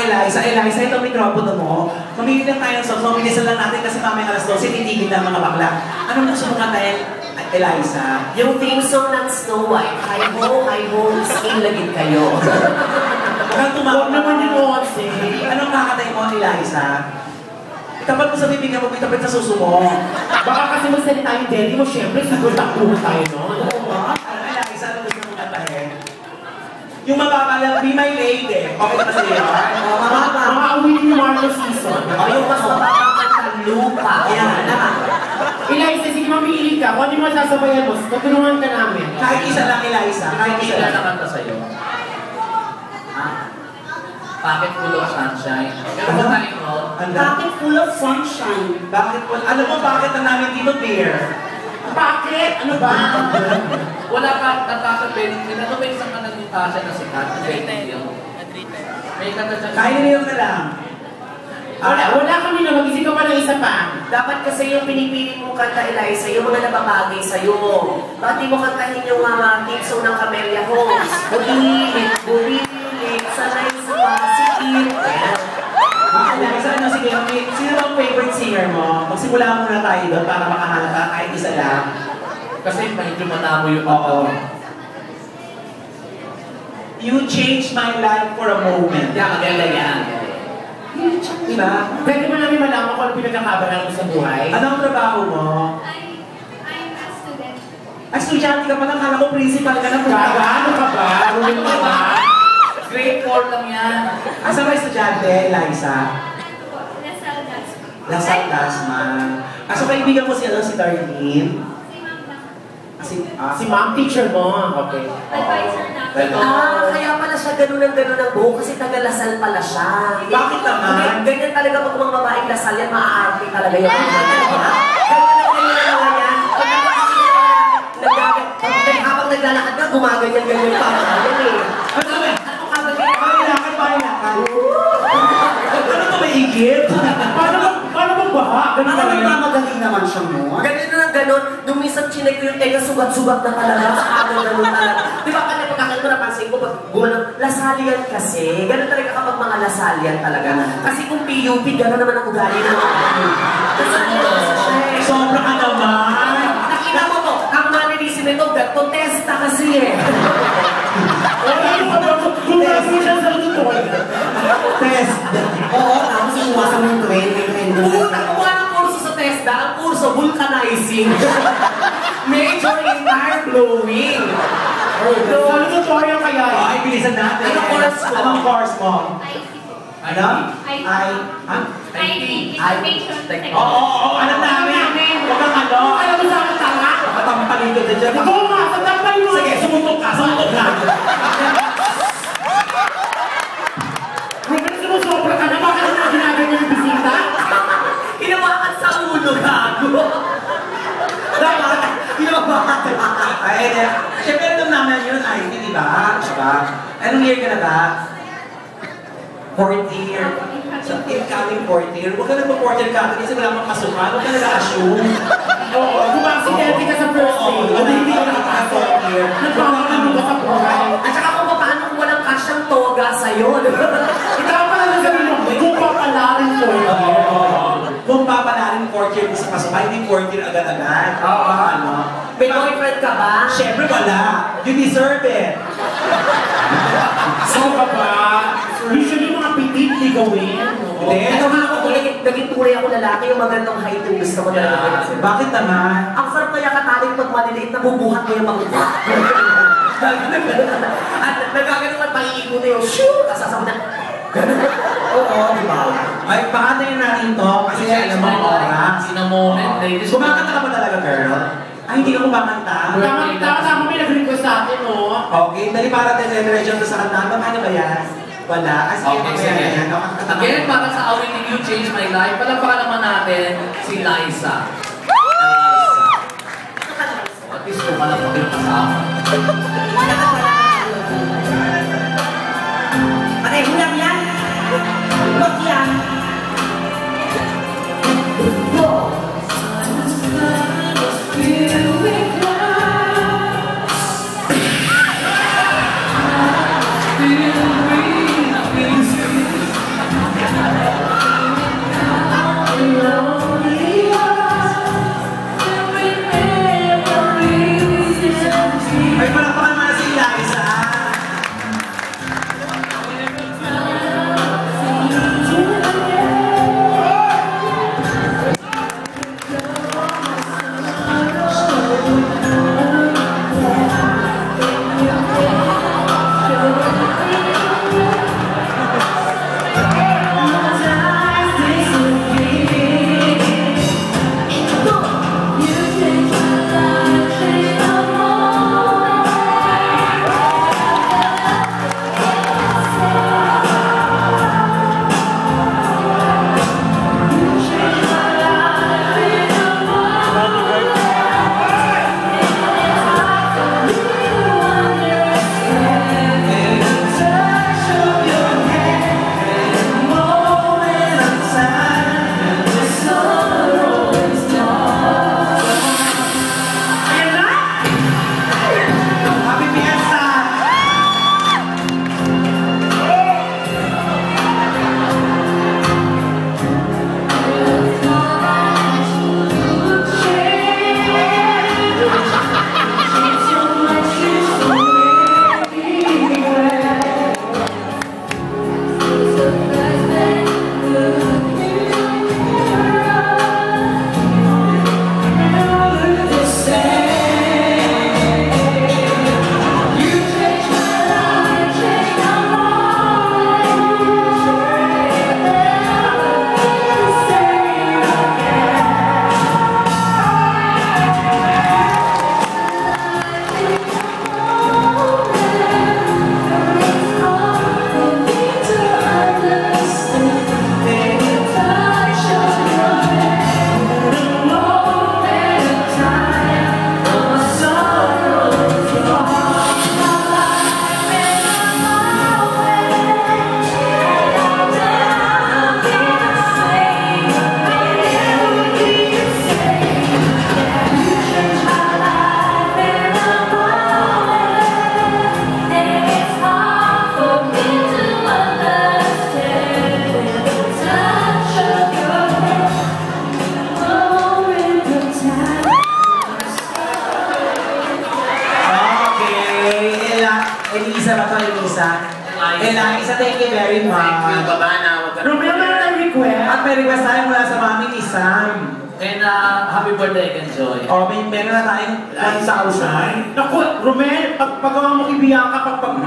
Eliza. Eliza, ito ang mikropono mo. Mamili lang tayo ng songs. Mamilisan lang natin kasi mamaya alas 12, titigil na mga bakla. Anong gusto mo kantahin, Eliza? Yung theme song ng Snow White, hi ho, lagin kayo. Huwag tumawag naman yung onse. Anong kakatayin mo, Eliza? Itapat mo sa bibig mo, itapat sa suso mo. Baka kasi magsalita yung daddy mo, syempre, siguro takbo tayo noon. Oo ba? Eliza, ano gusto mo kantahin? Yung mababa lang, Be My Lady. Okay na kasi yun? Mga Willie Marlowe season. Yung mas mababang kanta, lupa. Yan, naman. Eliza, sige mamili ka. Kung ano yung masasabayan mo, tutulungan ka namin. Kahit isa lang, Eliza. Kahit isa lang. na kanta sa'yo. Pocket full of sunshine. Pero ba tayo mo? Pocket full of sunshine. Bakit po? Alam mo bakit ang namin dito, beer? Bakit? Ano ba? Wala pa, Natasha Ben. Ano ba isang ka ng Natasha na sikat? May kanta siya. Kainin niyo na lang. Wala kami na mag-isip ka pa ng isa pa. Dapat kasi yung pinipili mong kanta, Eliza, yung mga nababagay sa'yo. Bakit di mo kantahin yung theme song ng Camellia Homes? Bumilit, sanay sa masikip. Eliza, ano, sige, sino ang favorite singer mo? Magsimula muna tayo doon para makahanap ka kahit isa lang. Kasi medyo manamo yung Oo. You changed my life for a moment. Yan, maganda yan. Diba? Pwede mo namin malaman kung ano pinagkakabalan mo sa buhay? Ano ang trabaho mo? I'm a student. Ay, estudyante ka pa lang, kala ko principal ka na. Gaga, ano ka ba? Ano ka ba? Grade 4 lang yan. Asa ba estudyante, Eliza? Lasal Dasma. Lasal Dasma. So kaibigan mo si Darlene? Si Ma'am. Si ma'am teacher mo. Okay. Advisor namin. Kaya pala siya ganun ang buhok kasi taga-lasal pala siya. Bakit naman? Ganyan talaga pag mga babaeng lasal yan, maaarte talaga yan. Ganyan ang mga yan. Habang naglalakad ka, gumaganyan-ganyan pa. Ano ba? Ano to may igit? Paano mo ba? Ano ba magaling naman siya mo? Ganyan na gano'n. Nung minsan chinek ko yung tenga, sugat-sugat na talaga. Ganun talaga. Di ba kanya pagkakal ko napansin ko, pag gumano, lasalian kasi. Ganun talaga kapag mga lasalian talaga. Kasi kung PUP, gano'n naman ang ugali ng mga Sobra ka naman. Nakita mo to, ang manilisin nito, testa kasi eh. Ano ka ba? Gumagawa siya sa tutor. Test. Oo, tapos iwasan mo yung training. Nakuha ng kurso sa TESDA, ang kurso, vulcanizing. Major in tire blowing. Ano tutorial kaya? Ay, bilisan natin. Anong course mo? Anong course mo? IT. Ano? IT. Information Technology. Oo, alam namin. Huwag kang ano. Alam mo sa akin tanga? Nakatampalito din dyan. Ikaw nga, pagtampalin mo. Sige, sumuntok ka. Ruben, sumusobra ka na. Bakit na ginagawa yung bisita? Hinawakan sa ulo, gago. Dapat, hinawakan. Ay, siyempre nung naman yun, IT, di ba? Diba? Anong year ka na ba? Fourth year. So, incoming fourth year. Huwag ka nagpa-fourth year ka kasi wala mong kasukan. Huwag ka nag-assume. Oo, gumaksitente ka sa first day. Hindi ka nakaka-fourth year. Nagpapakano ka sa buhay. At saka kung paano kung walang kasyang toga sa'yo, di ba? Ikaw pala na sabi mo, kung papalarin ko Kung papalarin fourth year mo sa kasukan, hindi fourth year agad-agad. Oo, ano? May boyfriend ka ba? Siyempre wala. You deserve it. So ka ba? Usually mga pitit di gawin. Hindi. Ano nga ako, naging tunay ako lalaki, yung magandang height yung gusto ko talaga. Bakit naman? Ang sarap kaya kataling pag maliliit na bubuhat mo yung mga at nagkaganon at paiikot yung shoo! Tapos sasabi na Oo, di ba? Ay, pakatayin natin to kasi alam mo yung oras. In a moment, ladies. Kumakanta ka ba talaga, girl? Ay, hindi ka kumakanta. Tama may nag-request sa atin, no? Okay, dali para dire-diretso to sa kanta. Ano ba yan? Wala. As in, Okay, sige. yan. Again, para sa awiting You Changed My Life, palagpakan naman natin si Liza. At least kung alam mo yung kasama. pareho lang yan. Huwag yan. Eliza ba ito, Eliza? Eliza, thank you very much. Thank you, Babana. Romel, meron tayong request. At may request tayo mula sa mami ni Sam. And happy birthday again, Joy. O, meron na tayong 1,000. Naku, Romel, pagawa mo kay Bianca pag